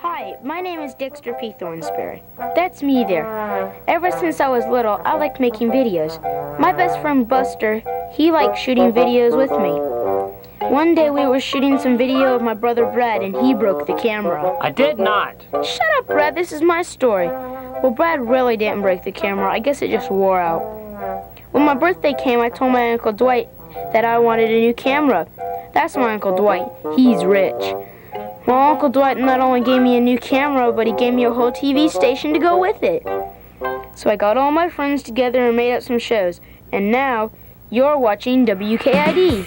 Hi, my name is Dexter P. Thornsberry. That's me there. Ever since I was little, I liked making videos. My best friend Buster, he liked shooting videos with me. One day we were shooting some video of my brother Brad and he broke the camera. I did not. Shut up, Brad, this is my story. Well, Brad really didn't break the camera. I guess it just wore out. When my birthday came, I told my Uncle Dwight that I wanted a new camera. That's my Uncle Dwight. He's rich. Well, Uncle Dwight not only gave me a new camera, but he gave me a whole TV station to go with it. So I got all my friends together and made up some shows. And now, you're watching WKID.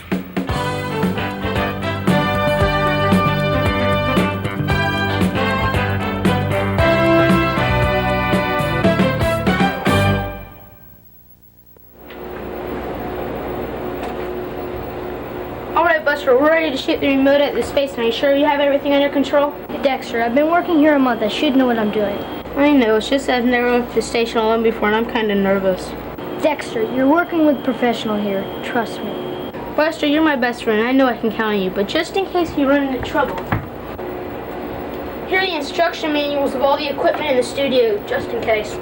Alright, Buster, we're ready to shoot the remote at the space. Are you sure you have everything under control? Dexter, I've been working here a month. I should know what I'm doing. I know, it's just that I've never left the station alone before and I'm kind of nervous. Dexter, you're working with a professional here. Trust me. Buster, you're my best friend. I know I can count on you, but just in case you run into trouble, here are the instruction manuals of all the equipment in the studio, just in case.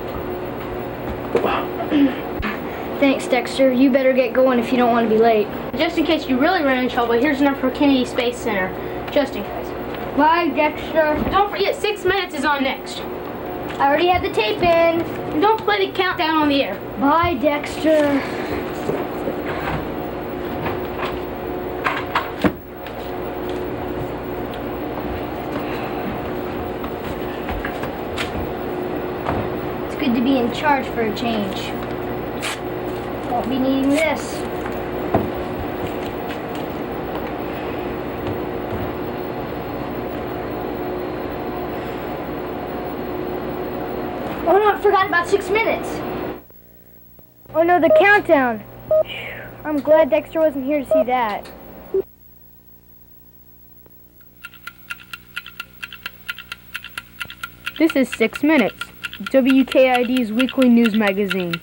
Thanks, Dexter. You better get going if you don't want to be late. Just in case you really run into trouble, here's enough for Kennedy Space Center, just in case. Bye, Dexter. Don't forget, 6 minutes is on next. I already had the tape in. And don't play the countdown on the air. Bye, Dexter. It's good to be in charge for a change. Won't be needing this. Oh no, I forgot about 6 minutes. Oh no, the countdown. I'm glad Dexter wasn't here to see that. This is 6 Minutes, WKID's weekly news magazine.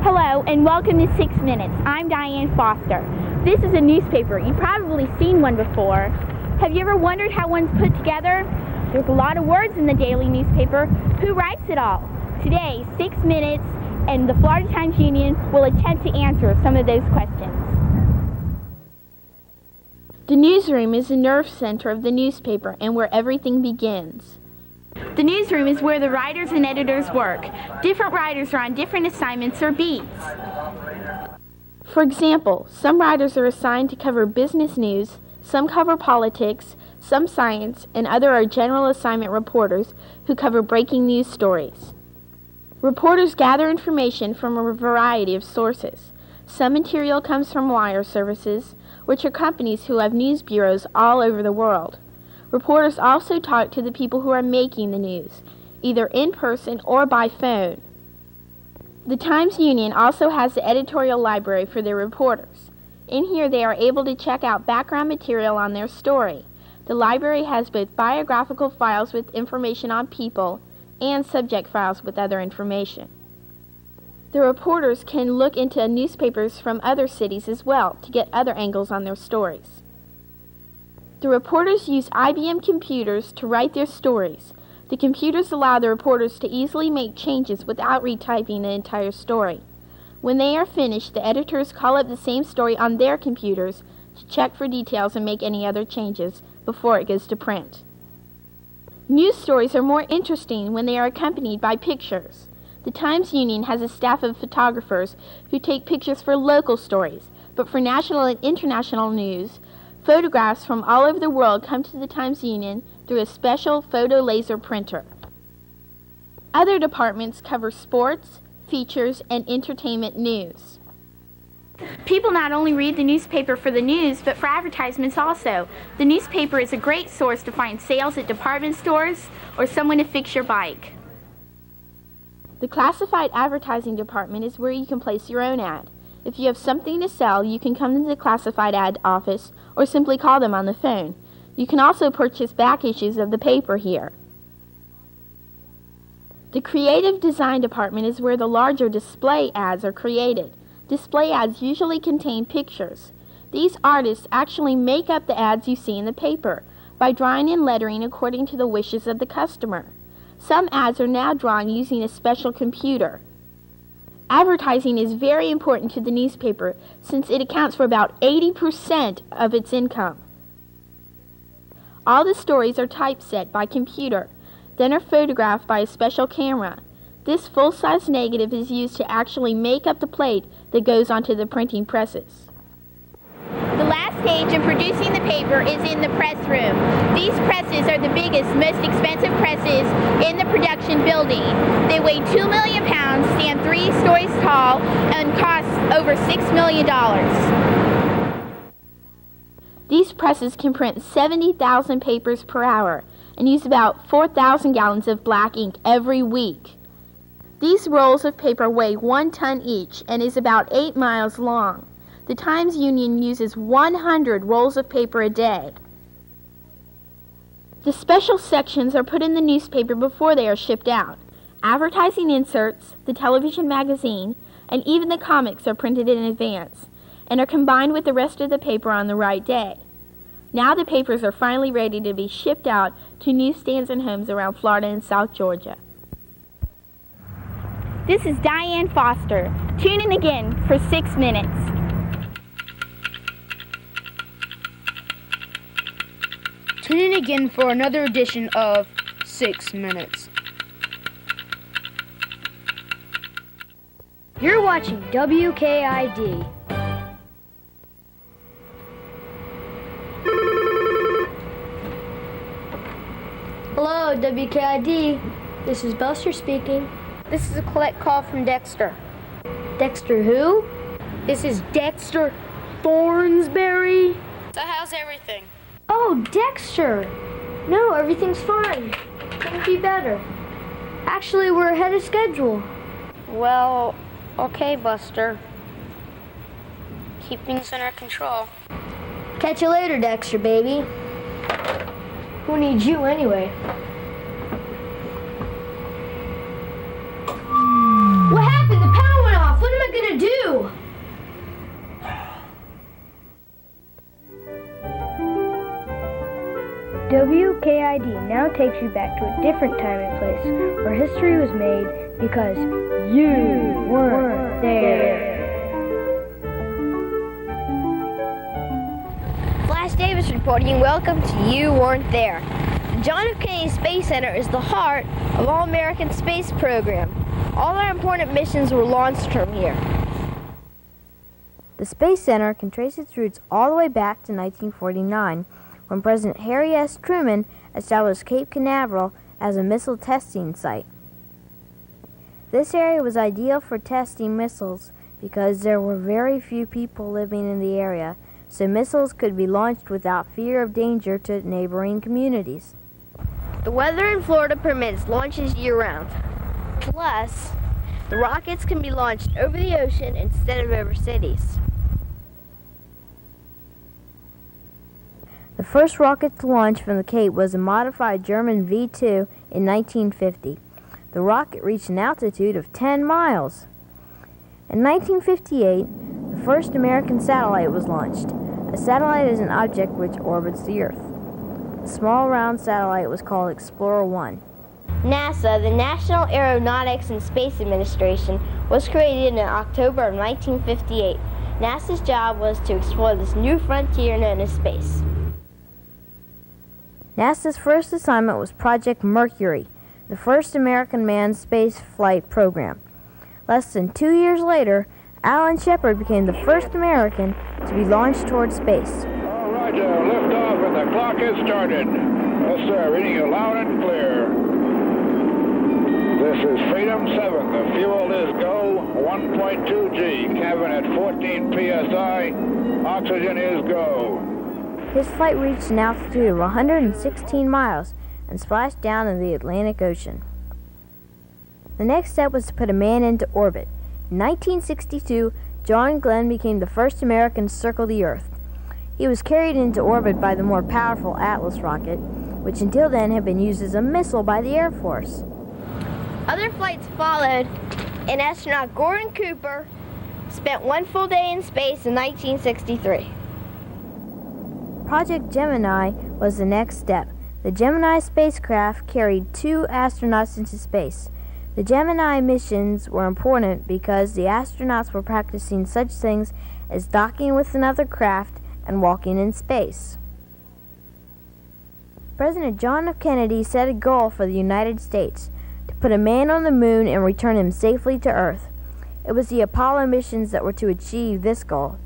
Hello and welcome to 6 Minutes. I'm Diane Foster. This is a newspaper. You've probably seen one before. Have you ever wondered how one's put together? There's a lot of words in the daily newspaper. Who writes it all? Today, 6 Minutes and the Florida Times Union will attempt to answer some of those questions. The newsroom is the nerve center of the newspaper and where everything begins. The newsroom is where the writers and editors work. Different writers are on different assignments or beats. For example, some writers are assigned to cover business news, some cover politics, some science, and other are general assignment reporters who cover breaking news stories. Reporters gather information from a variety of sources. Some material comes from wire services, which are companies who have news bureaus all over the world. Reporters also talk to the people who are making the news, either in person or by phone. The Times Union also has the editorial library for their reporters. In here they are able to check out background material on their story. The library has both biographical files with information on people and subject files with other information. The reporters can look into newspapers from other cities as well to get other angles on their stories. The reporters use IBM computers to write their stories. The computers allow the reporters to easily make changes without retyping the entire story. When they are finished, the editors call up the same story on their computers to check for details and make any other changes before it goes to print. News stories are more interesting when they are accompanied by pictures. The Times Union has a staff of photographers who take pictures for local stories, but for national and international news, photographs from all over the world come to the Times Union through a special photo laser printer. Other departments cover sports, features, and entertainment news. People not only read the newspaper for the news, but for advertisements also. The newspaper is a great source to find sales at department stores or someone to fix your bike. The classified advertising department is where you can place your own ad. If you have something to sell, you can come to the classified ad office or simply call them on the phone. You can also purchase back issues of the paper here. The creative design department is where the larger display ads are created. Display ads usually contain pictures. These artists actually make up the ads you see in the paper by drawing and lettering according to the wishes of the customer. Some ads are now drawn using a special computer. Advertising is very important to the newspaper since it accounts for about 80% of its income. All the stories are typeset by computer, then are photographed by a special camera. This full-size negative is used to actually make up the plate that goes onto the printing presses. The last stage in producing the paper is in the press room. These presses are the biggest, most expensive presses in the production building. They weigh 2 million pounds, stand 3 stories tall, and cost over $6 million. These presses can print 70,000 papers per hour and use about 4,000 gallons of black ink every week. These rolls of paper weigh 1 ton each and is about 8 miles long. The Times Union uses 100 rolls of paper a day. The special sections are put in the newspaper before they are shipped out. Advertising inserts, the television magazine, and even the comics are printed in advance and are combined with the rest of the paper on the right day. Now the papers are finally ready to be shipped out to newsstands and homes around Florida and South Georgia. This is Diane Foster. Tune in again for 6 minutes. Tune in again for another edition of 6 Minutes. You're watching WKID. Hello, WKID. This is Buster speaking. This is a collect call from Dexter. Dexter who? This is Dexter Thornsberry. So how's everything? Oh, Dexter! No, everything's fine. Couldn't be better. Actually, we're ahead of schedule. Well, okay, Buster. Keep things under control. Catch you later, Dexter, baby. Who needs you anyway? What happened? The power went off. What am I gonna do? WKID now takes you back to a different time and place where history was made because you weren't there. Flash Davis reporting. Welcome to You Weren't There. The John F. Kennedy Space Center is the heart of all American space program. All our important missions were launched from here. The Space Center can trace its roots all the way back to 1949, when President Harry S. Truman established Cape Canaveral as a missile testing site. This area was ideal for testing missiles because there were very few people living in the area, so missiles could be launched without fear of danger to neighboring communities. The weather in Florida permits launches year-round. Plus, the rockets can be launched over the ocean instead of over cities. The first rocket to launch from the Cape was a modified German V-2 in 1950. The rocket reached an altitude of 10 miles. In 1958, the first American satellite was launched. A satellite is an object which orbits the Earth. The small round satellite was called Explorer 1. NASA, the National Aeronautics and Space Administration, was created in October of 1958. NASA's job was to explore this new frontier known as space. NASA's first assignment was Project Mercury, the first American manned space flight program. Less than 2 years later, Alan Shepard became the first American to be launched toward space. All right, lift off and the clock has started. Yes, sir, reading you loud and clear. This is Freedom 7. The fuel is go, 1.2 G. Cabin at 14 PSI. Oxygen is go. His flight reached an altitude of 116 miles and splashed down in the Atlantic Ocean. The next step was to put a man into orbit. In 1962, John Glenn became the first American to circle the Earth. He was carried into orbit by the more powerful Atlas rocket, which until then had been used as a missile by the Air Force. Other flights followed, and astronaut Gordon Cooper spent one full day in space in 1963. Project Gemini was the next step. The Gemini spacecraft carried 2 astronauts into space. The Gemini missions were important because the astronauts were practicing such things as docking with another craft and walking in space. President John F. Kennedy set a goal for the United States to put a man on the moon and return him safely to Earth. It was the Apollo missions that were to achieve this goal.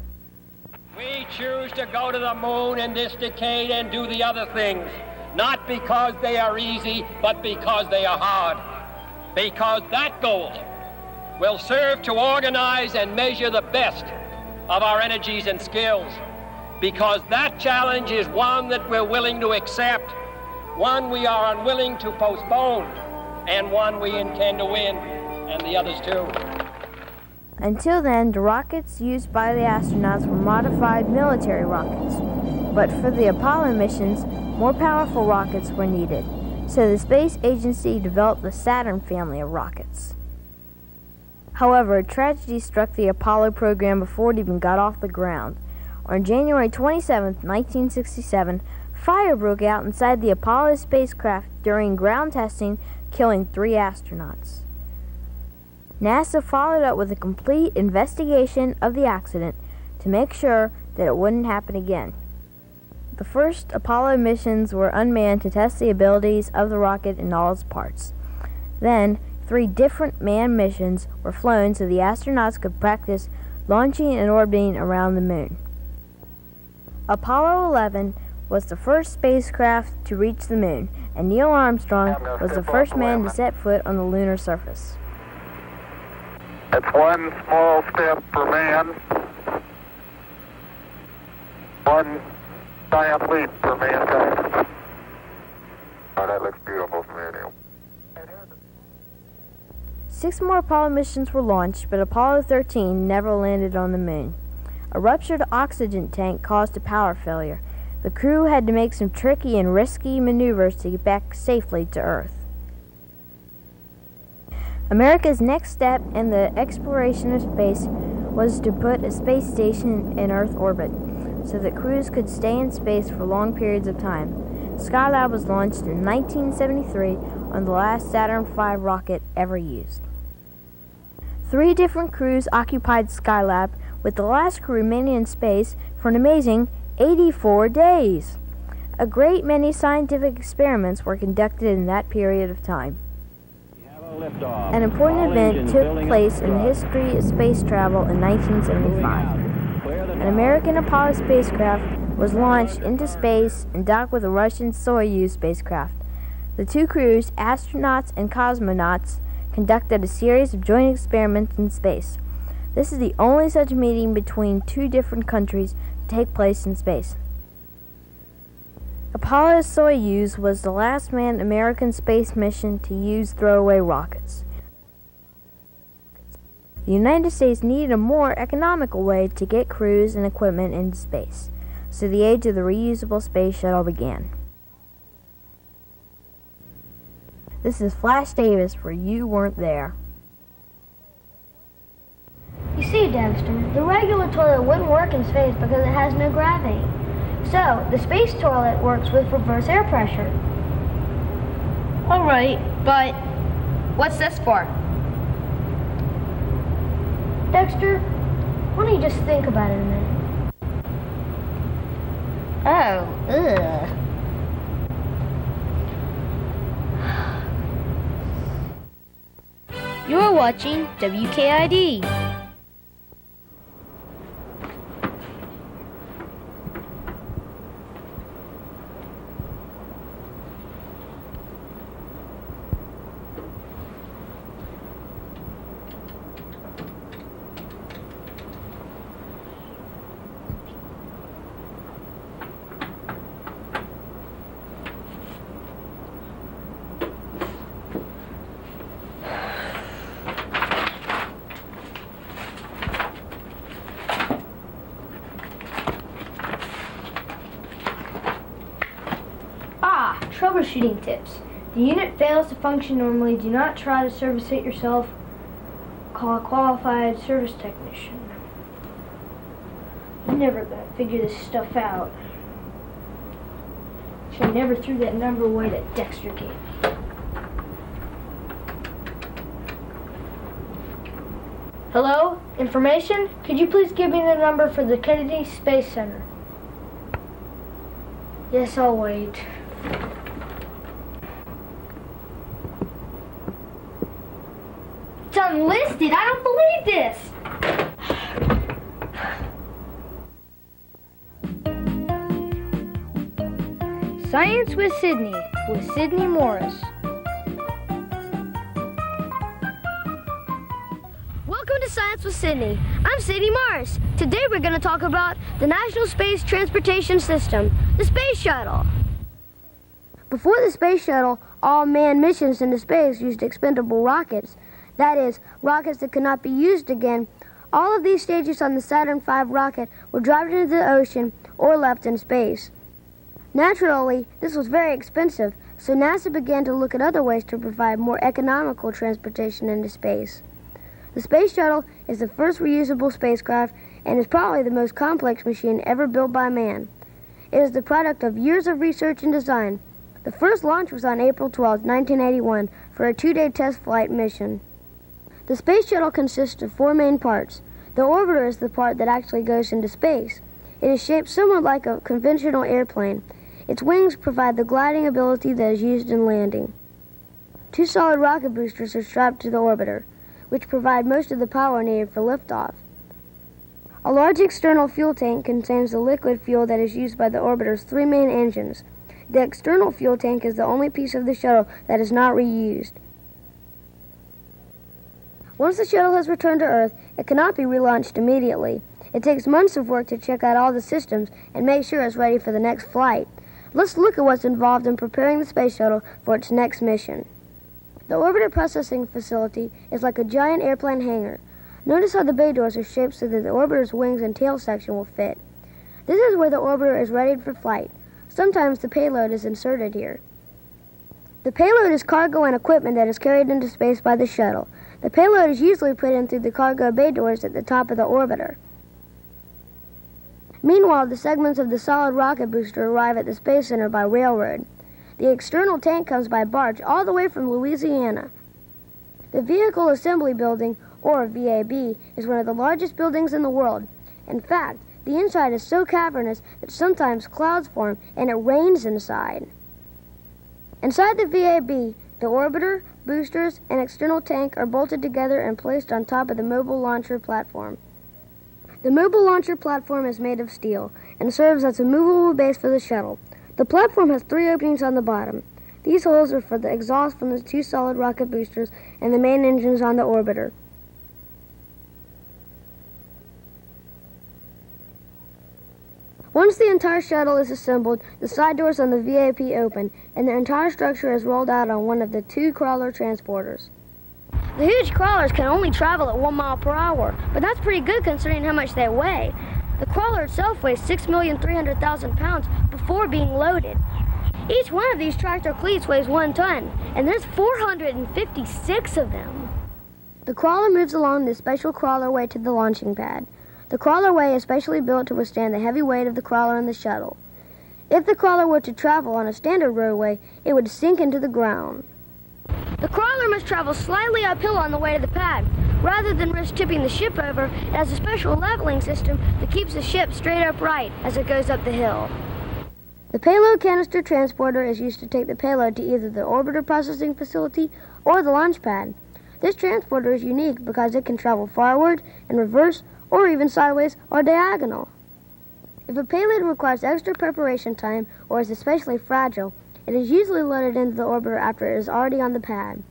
We choose to go to the moon in this decade and do the other things, not because they are easy, but because they are hard. Because that goal will serve to organize and measure the best of our energies and skills. Because that challenge is one that we're willing to accept, one we are unwilling to postpone, and one we intend to win, and the others too. Until then, the rockets used by the astronauts were modified military rockets. But for the Apollo missions, more powerful rockets were needed. So the space agency developed the Saturn family of rockets. However, tragedy struck the Apollo program before it even got off the ground. On January 27, 1967, fire broke out inside the Apollo spacecraft during ground testing, killing 3 astronauts. NASA followed up with a complete investigation of the accident to make sure that it wouldn't happen again. The first Apollo missions were unmanned to test the abilities of the rocket in all its parts. Then, 3 different manned missions were flown so the astronauts could practice launching and orbiting around the moon. Apollo 11 was the first spacecraft to reach the moon, and Neil Armstrong was the first man to set foot on the lunar surface. It's one small step for man, one giant leap for mankind. Oh, that looks beautiful from here, Neil. 6 more Apollo missions were launched, but Apollo 13 never landed on the moon. A ruptured oxygen tank caused a power failure. The crew had to make some tricky and risky maneuvers to get back safely to Earth. America's next step in the exploration of space was to put a space station in Earth orbit so that crews could stay in space for long periods of time. Skylab was launched in 1973 on the last Saturn V rocket ever used. 3 different crews occupied Skylab, with the last crew remaining in space for an amazing 84 days. A great many scientific experiments were conducted in that period of time. An important event took place in the history of space travel in 1975. An American Apollo spacecraft was launched into space and docked with a Russian Soyuz spacecraft. The 2 crews, astronauts and cosmonauts, conducted a series of joint experiments in space. This is the only such meeting between 2 different countries to take place in space. Apollo Soyuz was the last manned American space mission to use throwaway rockets. The United States needed a more economical way to get crews and equipment into space, so the age of the reusable space shuttle began. This is Flash Davis for You Weren't There. You see, Dempster, the regular toilet wouldn't work in space because it has no gravity. So, the space toilet works with reverse air pressure. Alright, but what's this for? Dexter, why don't you just think about it a minute? Oh, ugh. You're watching WKID. Troubleshooting tips. The unit fails to function normally. Do not try to service it yourself. Call a qualified service technician. You're never gonna figure this stuff out. Should never threw that number away that Dexter gave me. Hello? Information? Could you please give me the number for the Kennedy Space Center? Yes, I'll wait. It's unlisted! I don't believe this! Science with Sydney Morris. Welcome to Science with Sydney. I'm Sydney Morris. Today we're going to talk about the National Space Transportation System, the Space Shuttle. Before the Space Shuttle, all manned missions into space used expendable rockets. That is, rockets that could not be used again. All of these stages on the Saturn V rocket were dropped into the ocean or left in space. Naturally, this was very expensive, so NASA began to look at other ways to provide more economical transportation into space. The Space Shuttle is the first reusable spacecraft and is probably the most complex machine ever built by man. It is the product of years of research and design. The first launch was on April 12, 1981, for a 2-day test flight mission. The Space Shuttle consists of 4 main parts. The orbiter is the part that actually goes into space. It is shaped somewhat like a conventional airplane. Its wings provide the gliding ability that is used in landing. 2 solid rocket boosters are strapped to the orbiter, which provide most of the power needed for liftoff. A large external fuel tank contains the liquid fuel that is used by the orbiter's 3 main engines. The external fuel tank is the only piece of the shuttle that is not reused. Once the shuttle has returned to Earth, it cannot be relaunched immediately. It takes months of work to check out all the systems and make sure it's ready for the next flight. Let's look at what's involved in preparing the space shuttle for its next mission. The orbiter processing facility is like a giant airplane hangar. Notice how the bay doors are shaped so that the orbiter's wings and tail section will fit. This is where the orbiter is ready for flight. Sometimes the payload is inserted here. The payload is cargo and equipment that is carried into space by the shuttle. The payload is usually put in through the cargo bay doors at the top of the orbiter. Meanwhile, the segments of the solid rocket booster arrive at the Space Center by railroad. The external tank comes by barge all the way from Louisiana. The Vehicle Assembly Building, or VAB, is one of the largest buildings in the world. In fact, the inside is so cavernous that sometimes clouds form and it rains inside. Inside the VAB, the orbiter, boosters, and external tank are bolted together and placed on top of the mobile launcher platform. The mobile launcher platform is made of steel and serves as a movable base for the shuttle. The platform has 3 openings on the bottom. These holes are for the exhaust from the 2 solid rocket boosters and the main engines on the orbiter. Once the entire shuttle is assembled, the side doors on the VAP open, and the entire structure is rolled out on one of the 2 crawler transporters. The huge crawlers can only travel at 1 mile per hour, but that's pretty good considering how much they weigh. The crawler itself weighs 6,300,000 pounds before being loaded. Each one of these tractor cleats weighs 1 ton, and there's 456 of them. The crawler moves along this special crawlerway to the launching pad. The crawlerway is specially built to withstand the heavy weight of the crawler and the shuttle. If the crawler were to travel on a standard roadway, it would sink into the ground. The crawler must travel slightly uphill on the way to the pad. Rather than risk tipping the ship over, it has a special leveling system that keeps the ship straight upright as it goes up the hill. The payload canister transporter is used to take the payload to either the orbiter processing facility or the launch pad. This transporter is unique because it can travel forward and reverse or even sideways or diagonal. If a payload requires extra preparation time or is especially fragile, it is usually loaded into the orbiter after it is already on the pad.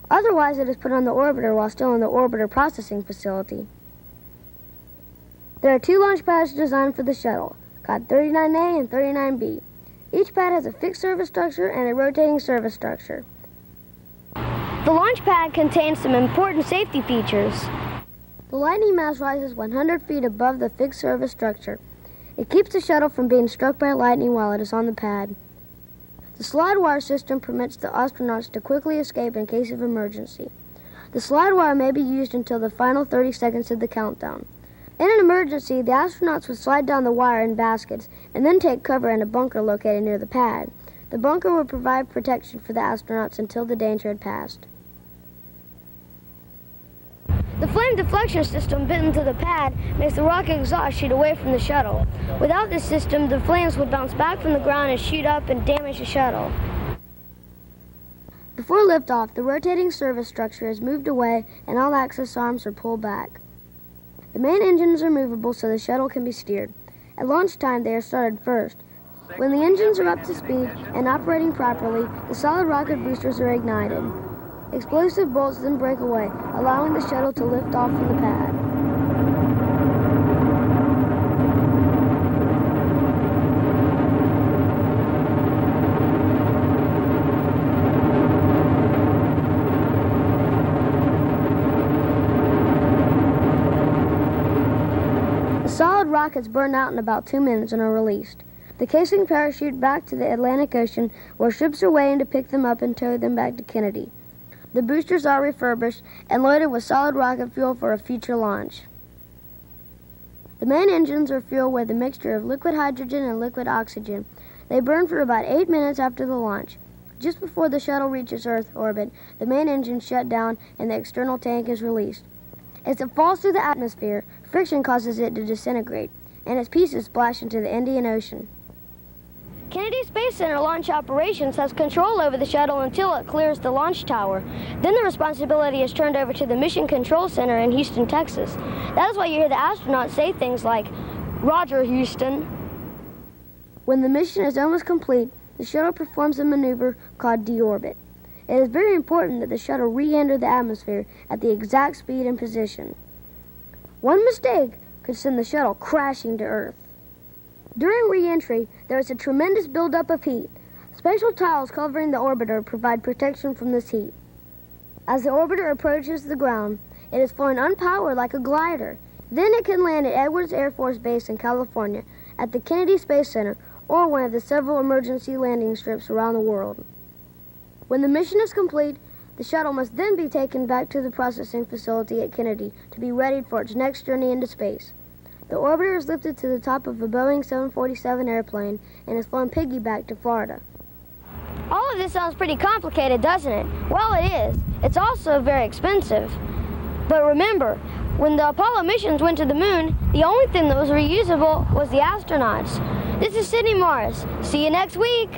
Otherwise, it is put on the orbiter while still in the orbiter processing facility. There are 2 launch pads designed for the shuttle, called 39A and 39B. Each pad has a fixed service structure and a rotating service structure. The launch pad contains some important safety features. The lightning mast rises 100 feet above the fixed service structure. It keeps the shuttle from being struck by lightning while it is on the pad. The slide wire system permits the astronauts to quickly escape in case of emergency. The slide wire may be used until the final 30 seconds of the countdown. In an emergency, the astronauts would slide down the wire in baskets and then take cover in a bunker located near the pad. The bunker would provide protection for the astronauts until the danger had passed. The flame deflection system built into the pad makes the rocket exhaust shoot away from the shuttle. Without this system, the flames would bounce back from the ground and shoot up and damage the shuttle. Before liftoff, the rotating service structure is moved away and all access arms are pulled back. The main engines are movable so the shuttle can be steered. At launch time, they are started first. When the engines are up to speed and operating properly, the solid rocket boosters are ignited. Explosive bolts then break away, allowing the shuttle to lift off from the pad. The solid rockets burn out in about 2 minutes and are released. The casing parachute back to the Atlantic Ocean, where ships are waiting to pick them up and tow them back to Kennedy. The boosters are refurbished and loaded with solid rocket fuel for a future launch. The main engines are fueled with a mixture of liquid hydrogen and liquid oxygen. They burn for about 8 minutes after the launch. Just before the shuttle reaches Earth orbit, the main engines shut down and the external tank is released. As it falls through the atmosphere, friction causes it to disintegrate, and its pieces splash into the Indian Ocean. Kennedy Space Center Launch Operations has control over the shuttle until it clears the launch tower. Then the responsibility is turned over to the Mission Control Center in Houston, Texas. That is why you hear the astronauts say things like, "Roger, Houston." When the mission is almost complete, the shuttle performs a maneuver called deorbit. It is very important that the shuttle re-enter the atmosphere at the exact speed and position. One mistake could send the shuttle crashing to Earth. During re-entry, there is a tremendous buildup of heat. Special tiles covering the orbiter provide protection from this heat. As the orbiter approaches the ground, it is flown unpowered like a glider. Then it can land at Edwards Air Force Base in California, at the Kennedy Space Center, or one of the several emergency landing strips around the world. When the mission is complete, the shuttle must then be taken back to the processing facility at Kennedy to be ready for its next journey into space. The orbiter is lifted to the top of a Boeing 747 airplane and is flown piggyback to Florida. All of this sounds pretty complicated, doesn't it? Well, it is. It's also very expensive. But remember, when the Apollo missions went to the moon, the only thing that was reusable was the astronauts. This is Sydney Morris. See you next week.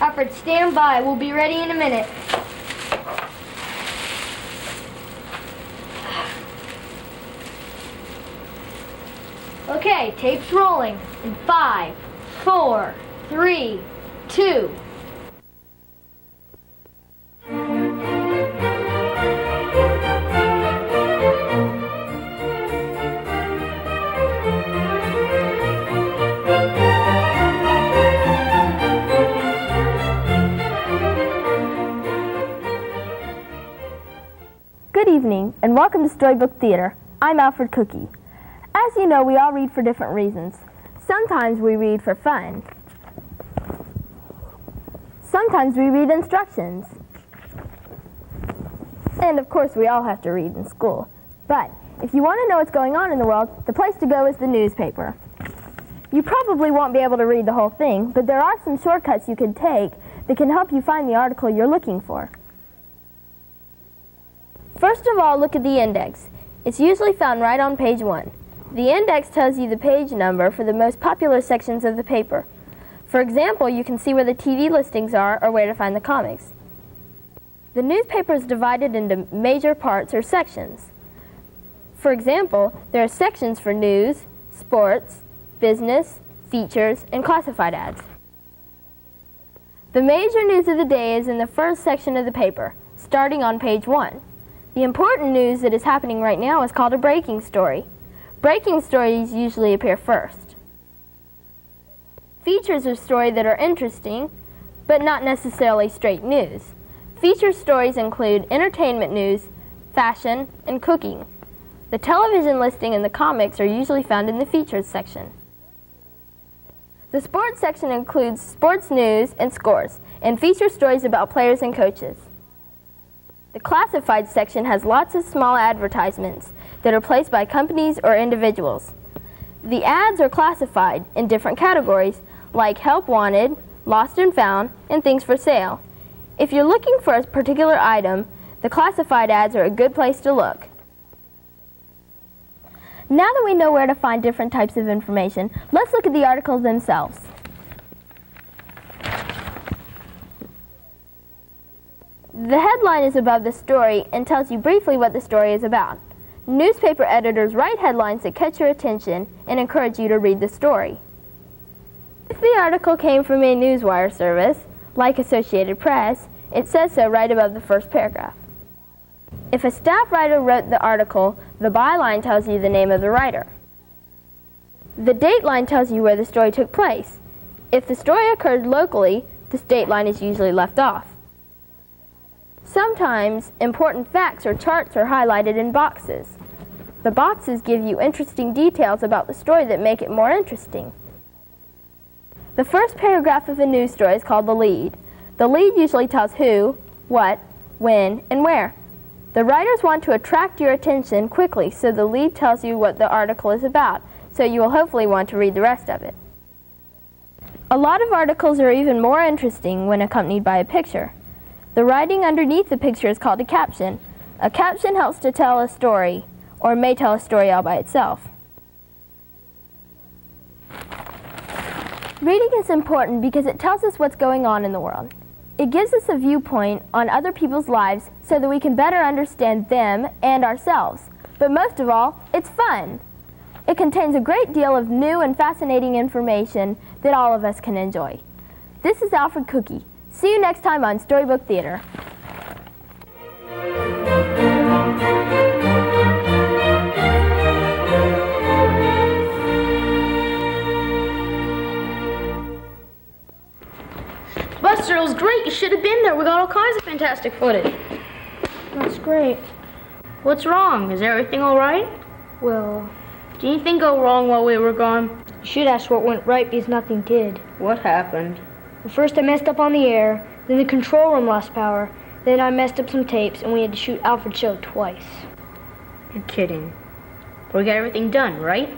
Alfred, stand by. We'll be ready in a minute. Okay, tape's rolling. In 5, 4, 3, 2. Good evening, and welcome to Storybook Theater. I'm Alfred Cookie. As you know, we all read for different reasons. Sometimes we read for fun. Sometimes we read instructions. And of course, we all have to read in school. But if you want to know what's going on in the world, the place to go is the newspaper. You probably won't be able to read the whole thing, but there are some shortcuts you can take that can help you find the article you're looking for. First of all, look at the index. It's usually found right on page 1. The index tells you the page number for the most popular sections of the paper. For example, you can see where the TV listings are or where to find the comics. The newspaper is divided into major parts or sections. For example, there are sections for news, sports, business, features, and classified ads. The major news of the day is in the first section of the paper, starting on page 1. The important news that is happening right now is called a breaking story. Breaking stories usually appear first. Features are stories that are interesting, but not necessarily straight news. Feature stories include entertainment news, fashion, and cooking. The television listing and the comics are usually found in the features section. The sports section includes sports news and scores, and features stories about players and coaches. The classified section has lots of small advertisements that are placed by companies or individuals. The ads are classified in different categories like help wanted, lost and found, and things for sale. If you're looking for a particular item, the classified ads are a good place to look. Now that we know where to find different types of information, let's look at the articles themselves. The headline is above the story and tells you briefly what the story is about. Newspaper editors write headlines that catch your attention and encourage you to read the story. If the article came from a newswire service, like Associated Press, it says so right above the first paragraph. If a staff writer wrote the article, the byline tells you the name of the writer. The dateline tells you where the story took place. If the story occurred locally, the dateline is usually left off. Sometimes, important facts or charts are highlighted in boxes. The boxes give you interesting details about the story that make it more interesting. The first paragraph of a news story is called the lead. The lead usually tells who, what, when, and where. The writers want to attract your attention quickly, so the lead tells you what the article is about, so you will hopefully want to read the rest of it. A lot of articles are even more interesting when accompanied by a picture. The writing underneath the picture is called a caption. A caption helps to tell a story, or may tell a story all by itself. Reading is important because it tells us what's going on in the world. It gives us a viewpoint on other people's lives so that we can better understand them and ourselves. But most of all, it's fun. It contains a great deal of new and fascinating information that all of us can enjoy. This is Alfred Cookie. See you next time on Storybook Theater. Buster, it was great. You should have been there. We got all kinds of fantastic footage. That's great. What's wrong? Is everything all right? Well, Did anything go wrong while we were gone? you should ask what went right because nothing did. What happened? Well, first I messed up on the air, then the control room lost power, then I messed up some tapes, and we had to shoot Alfred's show twice. You're kidding. But we got everything done, right?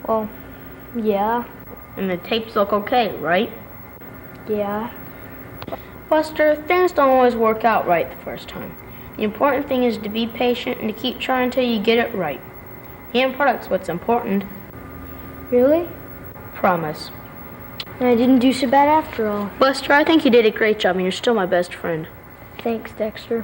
Well, yeah, And the tapes look okay, right? yeah. Buster, things don't always work out right the first time. The important thing is to be patient and to keep trying until you get it right. The end product's what's important. Really? Promise. And I didn't do so bad after all. Buster, I think you did a great job and you're still my best friend. Thanks, Dexter.